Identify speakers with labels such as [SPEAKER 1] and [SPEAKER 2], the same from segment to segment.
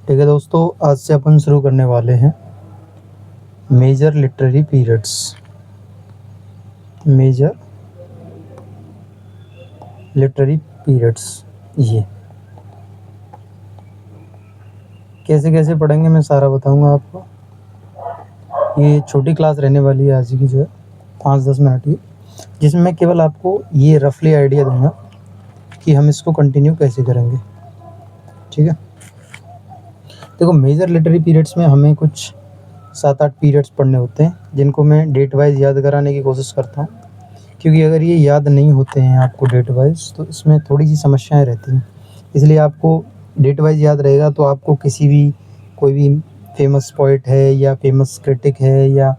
[SPEAKER 1] ठीक है दोस्तों, आज से अपन शुरू करने वाले हैं major literary periods. Major literary periods ये कैसे कैसे पढ़ेंगे मैं सारा बताऊंगा आपको। ये छोटी क्लास रहने वाली है आज की, जो है 5-10 मिनट की, जिसमें मैं केवल आपको ये रफली आइडिया दूंगा कि हम इसको कंटिन्यू कैसे करेंगे। ठीक है, देखो मेजर लिटरेरी पीरियड्स में हमें कुछ 7-8 पीरियड्स पढ़ने होते हैं, जिनको मैं डेट वाइज याद कराने की कोशिश करता हूँ, क्योंकि अगर ये याद नहीं होते हैं आपको डेट वाइज तो इसमें थोड़ी सी समस्याएं रहती हैं। इसलिए आपको डेट वाइज याद रहेगा तो आपको किसी भी कोई भी फेमस पोइट है या फेमस क्रिटिक है या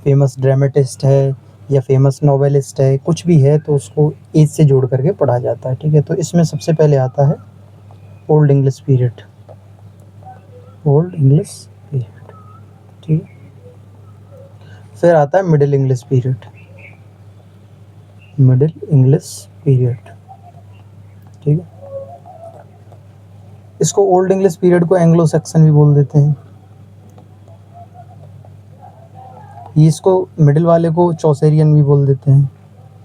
[SPEAKER 1] फेमस ड्रामेटिस्ट है या फेमस नॉवेलिस्ट है, कुछ भी है तो उसको एज से जोड़ करके पढ़ा जाता है। ठीक है, तो इसमें सबसे पहले आता है old English period. Old English period, ठीक है। फिर आता है middle English period. Middle English period, ठीक है। इसको ओल्ड इंग्लिश पीरियड को एंग्लो सैक्सन भी बोल देते हैं। इसको मिडिल वाले को चौसेरियन भी बोल देते हैं।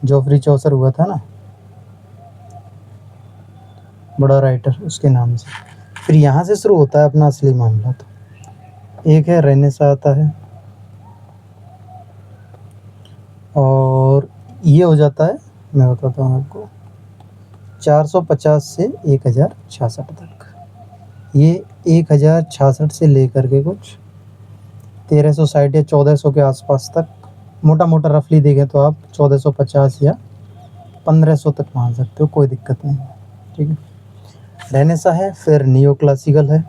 [SPEAKER 1] जोफ्री चौसर हुआ था ना, बड़ा राइटर, उसके नाम से। फिर यहाँ से शुरू होता है अपना असली मामला। तो एक है रेनेसा आता है, और ये हो जाता है, मैं बताता हूँ आपको, 450 से 1066 तक। ये 1066 से लेकर के कुछ 1360 या 1400 के आसपास तक, मोटा मोटा रफली देखें तो आप 1450 या 1500 तक मान सकते हो, कोई दिक्कत नहीं है। ठीक है, रेनेसा है। फिर नियो क्लासिकल है।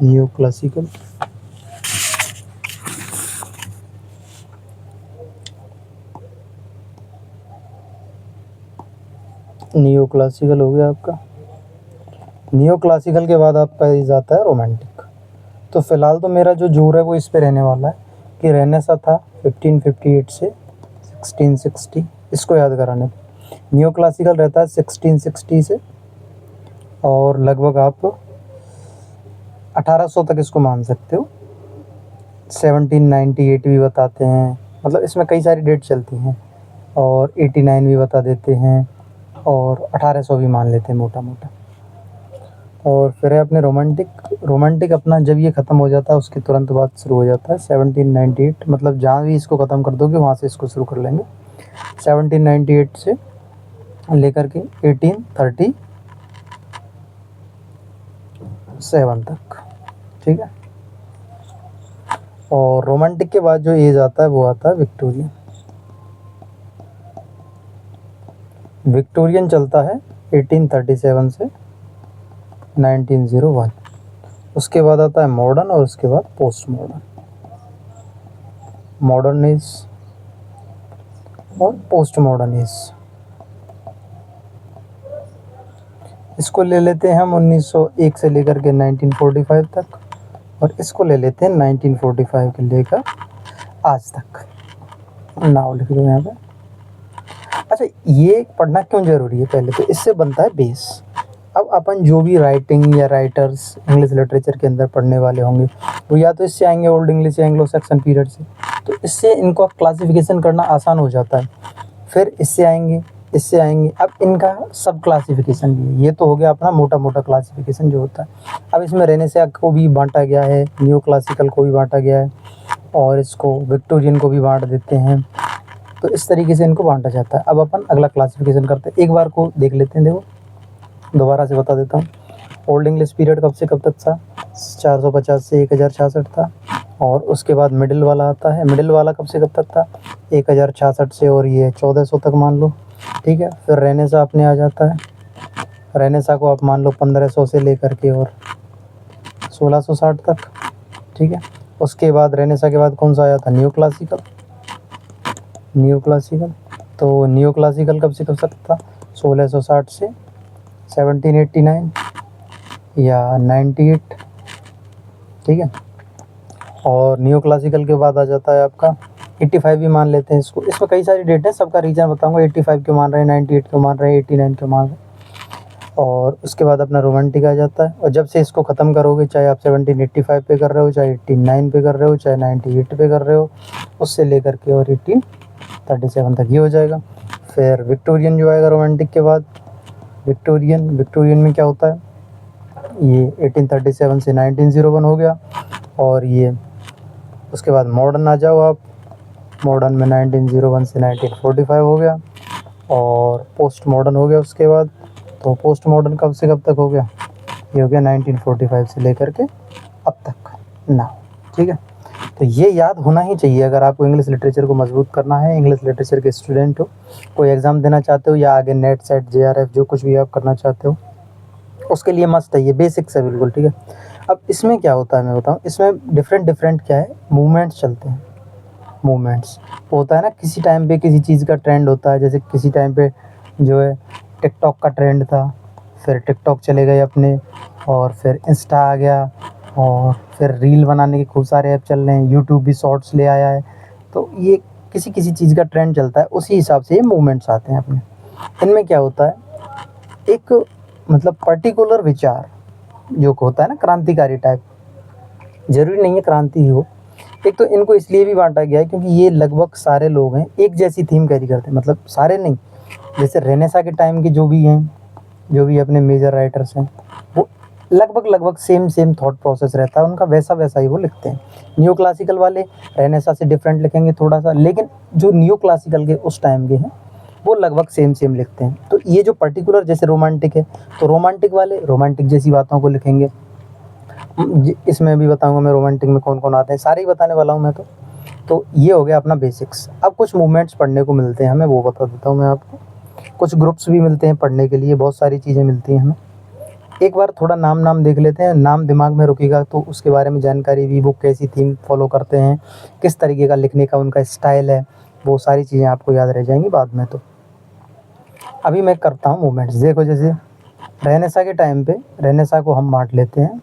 [SPEAKER 1] नियो क्लासिकल, नियो क्लासिकल हो गया आपका। नियो क्लासिकल के बाद आपका ये जाता है रोमांटिक। तो फिलहाल तो मेरा जो जोर है वो इस पे रहने वाला है कि रेनेसा था 1558 से 1660, इसको याद कराने पे। नियो क्लासिकल रहता है 1660 से, और लगभग आप 1800 तक इसको मान सकते हो। 1798 भी बताते हैं, मतलब इसमें कई सारी डेट चलती हैं, और 89 भी बता देते हैं, और 1800 भी मान लेते हैं मोटा मोटा। और फिर है अपने रोमांटिक। रोमांटिक अपना जब ये ख़त्म हो जाता है उसके तुरंत बाद शुरू हो जाता है 1798, मतलब जहाँ भी इसको ख़त्म कर दोगे वहाँ से इसको शुरू कर लेंगे। 1798 से लेकर के 1837 तक। ठीक है, और रोमांटिक के बाद जो एज आता है वो आता है विक्टोरियन। विक्टोरियन चलता है 1837 से 1901। उसके बाद आता है मॉडर्न, और उसके बाद पोस्ट मॉडर्न। मॉडर्न एज और पोस्ट मॉडर्न एज, इसको ले लेते हैं हम 1901 से लेकर के 1945 तक, और इसको ले लेते हैं 1945 के लेकर आज तक। नाम लिख दो यहाँ पे। अच्छा, ये पढ़ना क्यों ज़रूरी है? पहले तो इससे बनता है बेस। अब अपन जो भी राइटिंग या राइटर्स इंग्लिश लिटरेचर के अंदर पढ़ने वाले होंगे वो या तो इससे आएंगे ओल्ड इंग्लिश या एंग्लो सैक्सन पीरियड से, तो इससे इनको क्लासिफिकेशन करना आसान हो जाता है। फिर इससे आएंगे, इससे आएंगे, अब इनका सब क्लासिफिकेशन भी है। ये तो हो गया अपना मोटा मोटा क्लासिफिकेशन जो होता है। अब इसमें रेनेसा को भी बांटा गया है, न्यू क्लासिकल को भी बांटा गया है, और इसको विक्टोरियन को भी बांट देते हैं। तो इस तरीके से इनको बांटा जाता है। अब अपन अगला क्लासिफिकेशन करते हैं, एक बार को देख लेते हैं। देखो, दोबारा से बता देता हूँ। ओल्ड इंग्लिश पीरियड कब से कब तक था? 450 से 1066 था। और उसके बाद मिडिल वाला आता है। मिडिल वाला कब से कब तक था? 1066 से, और ये 1400 तक मान लो। ठीक है, फिर रेनेसा अपने आ जाता है। रेनेसा को आप मान लो 1500 से लेकर के और 1660 तक। ठीक है, उसके बाद रेनेसा के बाद कौन सा आया था? New classical. न्यू क्लासिकल, तो न्यू क्लासिकल कब से कब तक था? 1660 से 1789 या 98। ठीक है, और न्यू क्लासिकल के बाद आ जाता है आपका 85 भी मान लेते हैं इसको। इसमें कई सारी डेट है, सबका रीजन बताऊंगा। 85 क्यों मान रहे हैं, 98 क्यों मान रहे हैं, 89 क्यों मान रहे हैं। और उसके बाद अपना रोमांटिक आ जाता है। और जब से इसको ख़त्म करोगे, चाहे आप 1785 पे कर रहे हो, चाहे 89 पे कर रहे हो, चाहे 98 पे कर रहे हो, उससे लेकर के और 1837 तक ये हो जाएगा। फिर विक्टोरियन जो आएगा रोमांटिक के बाद, विक्टोरियन में क्या होता है, ये 1837 से 1901 हो गया। और ये उसके बाद मॉडर्न आ जाओ आप, मॉडर्न में 1901 से 1945 हो गया। और पोस्ट मॉडर्न हो गया उसके बाद। तो पोस्ट मॉडर्न कब से कब तक हो गया, ये हो गया 1945 से लेकर के अब तक ना। ठीक है, तो ये याद होना ही चाहिए अगर आपको इंग्लिश लिटरेचर को मजबूत करना है, इंग्लिश लिटरेचर के स्टूडेंट हो, कोई एग्ज़ाम देना चाहते हो या आगे नेट सेट JRF जो कुछ भी आप करना चाहते हो, उसके लिए मस्त है, ये बेसिक्स है बिल्कुल। ठीक है, अब इसमें क्या होता है मैं बताऊँ, इसमें डिफरेंट क्या है, मूवमेंट्स चलते हैं। मूवमेंट्स होता है ना, किसी टाइम पे किसी चीज़ का ट्रेंड होता है, जैसे किसी टाइम पे जो है टिकटॉक का ट्रेंड था, फिर टिकटॉक चले गए अपने, और फिर इंस्टा आ गया, और फिर रील बनाने के खूब सारे ऐप चल रहे हैं, यूट्यूब भी शॉर्ट्स ले आया है। तो ये किसी किसी चीज़ का ट्रेंड चलता है, उसी हिसाब से ये मूवमेंट्स आते हैं अपने। इनमें क्या होता है, एक मतलब पर्टिकुलर विचार जो होता है ना, क्रांतिकारी टाइप, ज़रूरी नहीं है क्रांति ही हो। एक तो इनको इसलिए भी बांटा गया है क्योंकि ये लगभग सारे लोग हैं एक जैसी थीम कैरी करते हैं, मतलब सारे नहीं, जैसे रेनेसा के टाइम के जो भी हैं, जो भी अपने मेजर राइटर्स हैं, वो लगभग सेम थॉट प्रोसेस रहता है उनका, वैसा ही वो लिखते हैं। न्यू क्लासिकल वाले रेनेसा से डिफरेंट लिखेंगे थोड़ा सा, लेकिन जो न्यू क्लासिकल के उस टाइम के हैं वो लगभग सेम लिखते हैं। तो ये जो पर्टिकुलर जैसे रोमांटिक है, तो रोमांटिक वाले रोमांटिक जैसी बातों को लिखेंगे। इसमें भी बताऊंगा मैं रोमांटिक में कौन कौन आते हैं, सारे ही बताने वाला हूँ मैं तो ये हो गया अपना बेसिक्स। अब कुछ मूवमेंट्स पढ़ने को मिलते हैं हमें, वो बता देता हूँ मैं आपको। कुछ ग्रुप्स भी मिलते हैं पढ़ने के लिए, बहुत सारी चीज़ें मिलती हैं हमें। एक बार थोड़ा नाम देख लेते हैं, नाम दिमाग में रुकेगा तो उसके बारे में जानकारी भी, वो कैसी थीम फॉलो करते हैं, किस तरीके का लिखने का उनका स्टाइल है, वो सारी चीज़ें आपको याद रह जाएंगी बाद में। तो अभी मैं करता हूँ मूवमेंट्स। देखो जैसे रेनेसा के टाइम पे, रेनेसा को हम बांट लेते हैं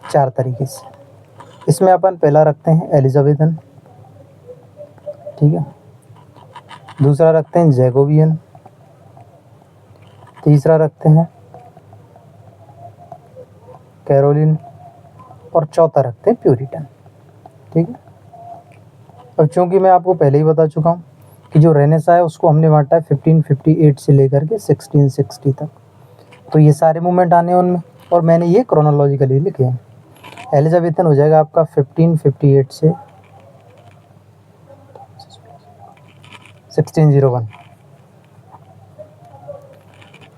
[SPEAKER 1] 4 तरीके से। इसमें अपन पहला रखते हैं एलिजाबेथन, ठीक है। दूसरा रखते हैं जैकोबियन, तीसरा रखते हैं कैरोलिन, और चौथा रखते हैं प्यूरिटन, ठीक है। अब चूँकि मैं आपको पहले ही बता चुका हूँ कि जो रेनेसा है उसको हमने बांटा है 1558 से लेकर के 1660 तक। तो ये सारे मूवमेंट आने हैं उनमें, और मैंने ये क्रोनोलॉजिकली लिखे हैं। एलिजाबेथन हो जाएगा आपका 1558 से 1601,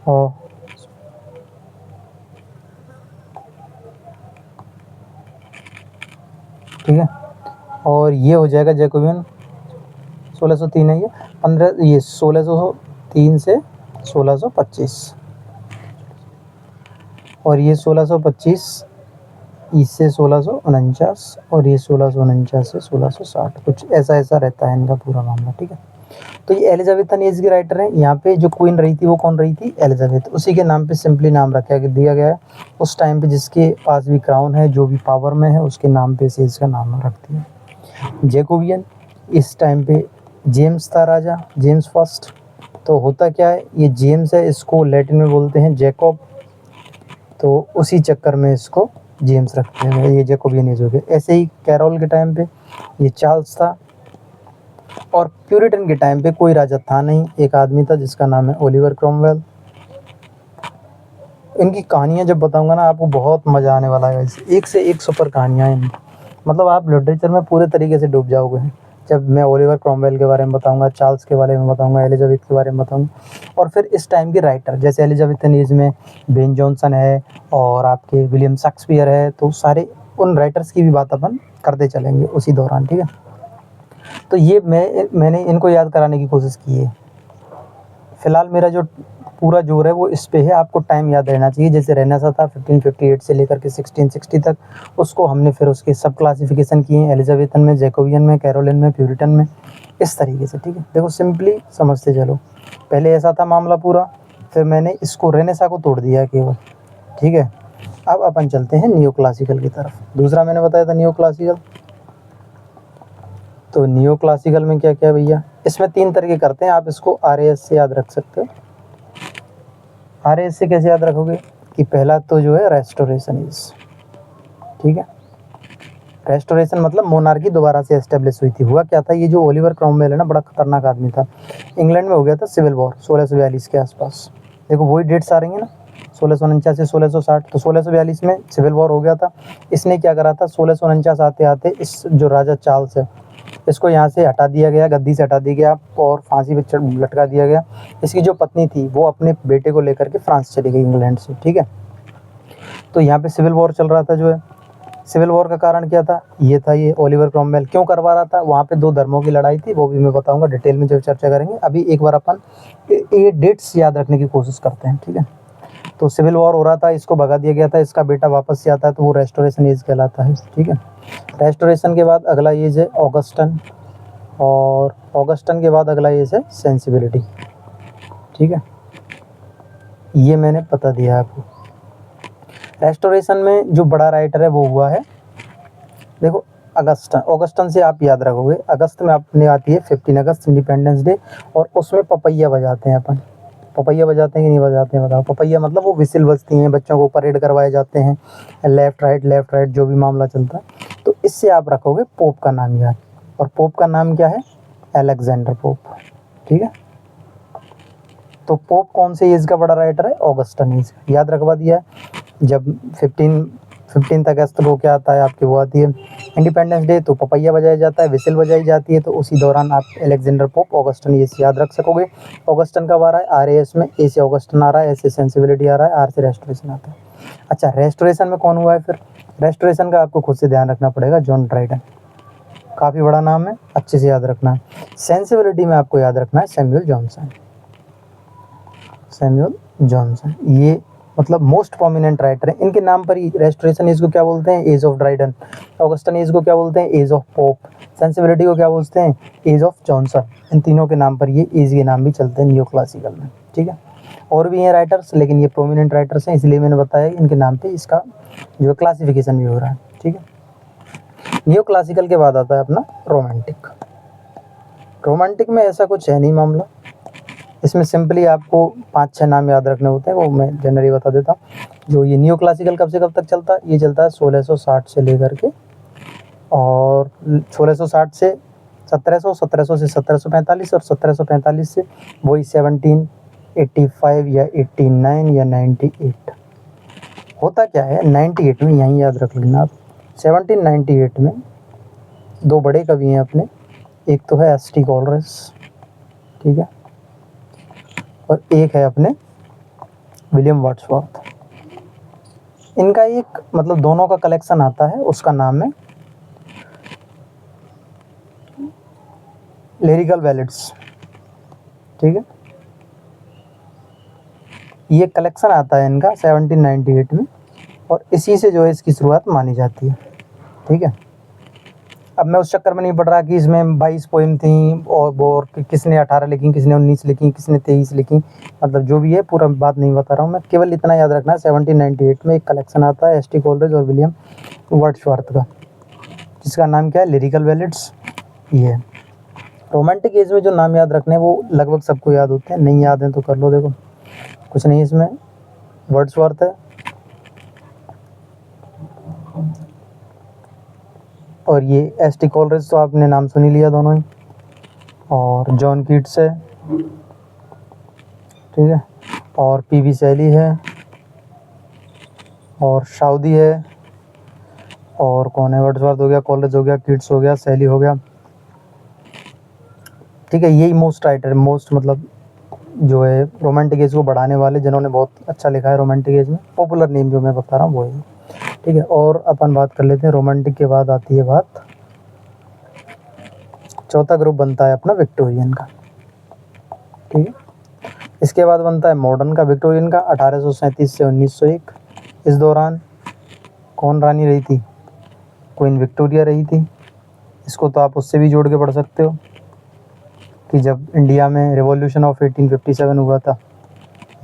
[SPEAKER 1] और ठीक है। और ये हो जाएगा जैकोबियन 1603 है, ये 1603 से 1625, और ये 1625 इससे 1649, और ये 1649 से 1660, कुछ ऐसा रहता है इनका पूरा मामला, ठीक है। तो ये एलिजाबेथन एज की राइटर हैं। यहाँ पे जो क्वीन रही थी वो कौन रही थी, एलिजाबेथ, उसी के नाम पे सिंपली नाम रखा दिया गया है। उस टाइम पे जिसके पास भी क्राउन है, जो भी पावर में है, उसके नाम पे से इसका नाम रख दिया। जैकोबियन, इस टाइम पे जेम्स था राजा, जेम्स फर्स्ट। तो होता क्या है, ये जेम्स है, इसको लैटिन में बोलते हैं जैकब, तो उसी चक्कर में इसको जेम्स रखते हैं, ये जैकोबियन एज हो गया। ऐसे ही कैरोल के टाइम पे ये चार्ल्स था, और प्यूरिटन के टाइम पे कोई राजा था नहीं, एक आदमी था जिसका नाम है ओलिवर क्रॉमवेल। इनकी कहानियाँ जब बताऊंगा ना आपको बहुत मज़ा आने वाला है, एक से एक सुपर कहानियाँ हैं, मतलब आप लिटरेचर में पूरे तरीके से डूब जाओगे जब मैं ओलिवर क्रॉमवेल के बारे में बताऊंगा, चार्ल्स के बारे में बताऊंगा, एलिजाबेथ के बारे में बताऊंगा। और फिर इस टाइम के राइटर जैसे एलिजाबेथन एज में बेन जॉनसन है, और आपके विलियम शेक्सपियर है, तो सारे उन राइटर्स की भी बात अपन करते चलेंगे उसी दौरान, ठीक है। तो ये मैंने इनको याद कराने की कोशिश की है। फ़िलहाल मेरा जो पूरा जोर है वो इस पे है, आपको टाइम याद रहना चाहिए। जैसे रेनेसा था 1558 से लेकर के 1660 तक, उसको हमने फिर उसके सब क्लासिफिकेशन किए हैं, एलिजाबेथन में, जैकोबियन में, कैरोलिन में, प्यूरिटन में, इस तरीके से, ठीक है। देखो सिंपली समझते चलो, पहले ऐसा था मामला पूरा, फिर मैंने इसको रेनेसा को तोड़ दिया केवल, ठीक है। अब अपन चलते हैं न्यू क्लासिकल की तरफ। दूसरा मैंने बताया था न्यू क्लासिकल। तो न्यू क्लासिकल में क्या क्या भैया, इसमें 3 तरीके करते हैं, आप इसको RAS से याद रख सकते हो। RAS से कैसे याद रखोगे कि पहला तो जो है रेस्टोरेशन इज, ठीक है। रेस्टोरेशन मतलब मोनार्की दोबारा से एस्टेब्लिश हुई थी। हुआ क्या था, ये जो ओलिवर क्रॉमवेल है ना, बड़ा खतरनाक आदमी था। इंग्लैंड में हो गया था सिविल वॉर 1642 के आसपास। देखो वही डेट्स आ रही हैं ना, 1649 से 1660। तो 1642 में सिविल वॉर हो गया था। इसने क्या करा था, 1649 आते आते इस जो राजा चार्ल्स है, इसको यहाँ से हटा दिया गया, गद्दी से हटा दिया गया और फांसी पे लटका दिया गया। इसकी जो पत्नी थी वो अपने बेटे को लेकर के फ्रांस चली गई इंग्लैंड से, ठीक है। तो यहाँ पे सिविल वॉर चल रहा था जो है। सिविल वॉर का कारण क्या था, ये था, ये ओलिवर क्रॉमवेल क्यों करवा रहा था। वहाँ पे दो धर्मों की लड़ाई थी, वो भी मैं बताऊंगा डिटेल में जब चर्चा करेंगे। अभी एक बार अपन ये डेट्स याद रखने की कोशिश करते हैं, ठीक है। तो सिविल वॉर हो रहा था, इसको भगा दिया गया था, इसका बेटा वापस से आता है तो वो रेस्टोरेशन एज कहलाता है, ठीक है। रेस्टोरेशन के बाद अगला एज है ऑगस्टन, और ऑगस्टन के बाद अगला एज है सेंसिबिलिटी, ठीक है। ये मैंने बता दिया आपको। रेस्टोरेशन में जो बड़ा राइटर है वो हुआ है, देखो अगस्टन। ऑगस्टन से आप याद रखोगे, अगस्त में अपने आती है 15 अगस्त इंडिपेंडेंस डे, और उसमें पपैया बजाते हैं अपन। पपैया बजाते हैं कि नहीं बजाते हैं बताओ। पपैया मतलब वो विसिल बजती हैं, बच्चों को परेड करवाए जाते हैं, लेफ्ट राइट जो भी मामला चलता है। तो इससे आप रखोगे पोप का नाम याद, और पोप का नाम क्या है, अलेक्जेंडर पोप, ठीक है। तो पोप कौन से एज का बड़ा राइटर है, ऑगस्टन एज, याद रखवा दिया है। जब 15 अगस्त को क्या आता है आपकी, वो आती है इंडिपेंडेंस डे, तो पपैया बजाया जाता है, विसिल बजाई जाती है, तो उसी दौरान आप अलेक्जेंडर पोप ऑगस्टन ये याद रख सकोगे। ऑगस्टन कब आ रहा है, RAS में, ए से ऑगस्टन आ रहा है, एस से सेंसिबिलिटी आ रहा है, आर से रेस्टोरेशन आता है। अच्छा, रेस्टोरेशन में कौन हुआ है फिर, रेस्टोरेशन का आपको खुद से ध्यान रखना पड़ेगा, जॉन ड्राइडन, काफ़ी बड़ा नाम है, अच्छे से याद रखना है। सेंसिबिलिटी में आपको याद रखना है सैमुअल जॉनसन, सैमुअल जॉनसन, ये मतलब मोस्ट प्रोमिनेंट राइटर है। इनके नाम पर ही रेस्टोरेशन एज को क्या बोलते हैं, age of Dryden. Augustan age को क्या बोलते हैं, एज ऑफ पोप। सेंसिबिलिटी को क्या बोलते हैं, एज ऑफ जॉनसन। इन तीनों के नाम पर ये एज के नाम भी चलते हैं नियो क्लासिकल में, ठीक है। और भी हैं राइटर्स, लेकिन ये प्रोमिनेंट राइटर्स हैं, इसलिए मैंने बताया इनके नाम पे इसका जो क्लासिफिकेशन भी हो रहा है, ठीक है। नियो क्लासिकल के बाद आता है अपना रोमांटिक। रोमांटिक में ऐसा कुछ है नहीं मामला, इसमें सिंपली आपको 5-6 नाम याद रखने होते हैं, वो मैं जनरली बता देता हूँ। जो ये नियो क्लासिकल कब से कब तक चलता है, ये चलता है 1660 से लेकर के, और 1660 से 1700, 1700 से 1745, और 1745 से वही 1785 या 89 या 98। होता क्या है 98 में, यहीं याद रख लेना आप, 1798 में दो बड़े कवि हैं अपने, एक तो है एस टी कोलरिज, ठीक है, और एक है अपने विलियम वर्ड्सवर्थ। इनका एक मतलब दोनों का कलेक्शन आता है, उसका नाम है लिरिकल बैलेड्स, ठीक है। ये कलेक्शन आता है इनका 1798 में, और इसी से जो है इसकी शुरुआत मानी जाती है, ठीक है। अब मैं उस चक्कर में नहीं पड़ रहा कि इसमें 22 पोइम थी, और किसने 18 लिखी, किसने 19 लिखी, किसने 23 लिखी, मतलब जो भी है पूरा बात नहीं बता रहा हूँ मैं, केवल इतना याद रखना है 1798 में एक कलेक्शन आता है एस टी कोलरिज और विलियम वर्ड्सवर्थ का, जिसका नाम क्या है, लिरिकल बैलेड्स। ये है। रोमांटिक एज में जो नाम याद रखने हैं वो लगभग सबको याद होते हैं, नहीं याद हैं तो कर लो, देखो कुछ नहीं इसमें, वर्ड्सवर्थ है, और ये एस टी कोलरिज तो आपने नाम सुन ही लिया दोनों ही, और जॉन कीट्स है, ठीक है, और पी.बी. शैली है, और साउदी है, और कौन है, वर्ड्सवर्थ हो गया, कोलरिज हो गया, कीट्स हो गया, शैली हो गया, ठीक है। यही मोस्ट राइटर, मोस्ट मतलब जो है रोमांटिक एज को बढ़ाने वाले, जिन्होंने बहुत अच्छा लिखा है रोमांटिक एज में, पॉपुलर नेम जो मैं बता रहा हूँ वो है, ठीक है। और अपन बात कर लेते हैं, रोमांटिक के बाद आती है बात, चौथा ग्रुप बनता है अपना विक्टोरियन का, ठीक है। इसके बाद बनता है मॉडर्न का। विक्टोरियन का 1837 से 1901, इस दौरान कौन रानी रही थी, क्वीन विक्टोरिया रही थी। इसको तो आप उससे भी जोड़ के पढ़ सकते हो कि जब इंडिया में रिवॉल्यूशन ऑफ 1857 हुआ था,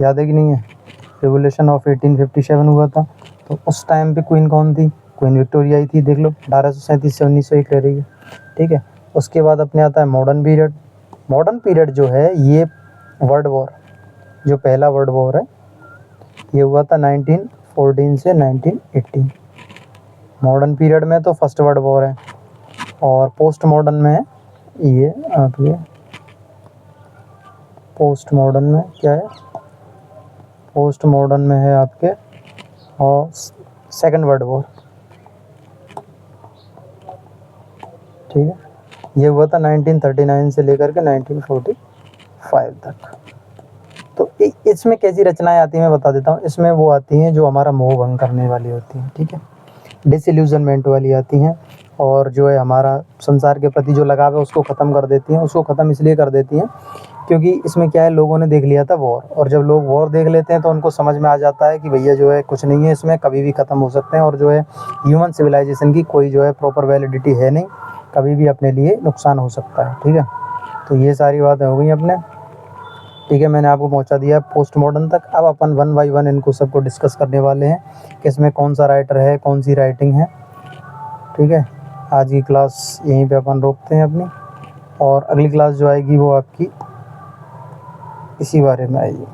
[SPEAKER 1] याद है कि नहीं है, रिवॉल्यूशन ऑफ 1857 हुआ था, तो उस टाइम पे क्वीन कौन थी, क्वीन विक्टोरिया ही थी, देख लो 1837 से 1901 रह रही है, ठीक है। उसके बाद अपने आता है मॉडर्न पीरियड। मॉडर्न पीरियड जो है ये वर्ल्ड वॉर, जो पहला वर्ल्ड वॉर है ये हुआ था 1914 से 1918। मॉडर्न पीरियड में तो फर्स्ट वर्ल्ड वॉर है, और पोस्ट मॉडर्न में ये आपके पोस्ट मॉडर्न में क्या है, पोस्ट मॉडर्न में है आपके और सेकंड वर्ल्ड वॉर। ठीक है, ये हुआ था 1939 से लेकर के 1945 तक। तो इसमें कैसी रचनाएं आती हैं मैं बता देता हूँ। इसमें वो आती हैं जो हमारा मोह भंग करने वाली होती हैं, ठीक है, डिसइल्यूजनमेंट वाली आती हैं, और जो है हमारा संसार के प्रति जो लगाव है उसको ख़त्म कर देती हैं। उसको ख़त्म इसलिए कर देती हैं क्योंकि इसमें क्या है, लोगों ने देख लिया था वॉर, और जब लोग वॉर देख लेते हैं तो उनको समझ में आ जाता है कि भैया जो है कुछ नहीं है, इसमें कभी भी ख़त्म हो सकते हैं, और जो है ह्यूमन सिविलाइजेशन की कोई जो है प्रॉपर वैलिडिटी है नहीं, कभी भी अपने लिए नुकसान हो सकता है। ठीक है, तो ये सारी बातें हो गई अपने। ठीक है, मैंने आपको पहुंचा दिया पोस्ट मॉडर्न तक। अब अपन वन बाय वन इनको सबको डिस्कस करने वाले हैं कि इसमें कौन सा राइटर है, कौन सी राइटिंग है। ठीक है, आज की क्लास यहीं पे अपन रोकते हैं अपनी, और अगली क्लास जो आएगी वो आपकी इसी बारे में आएगी।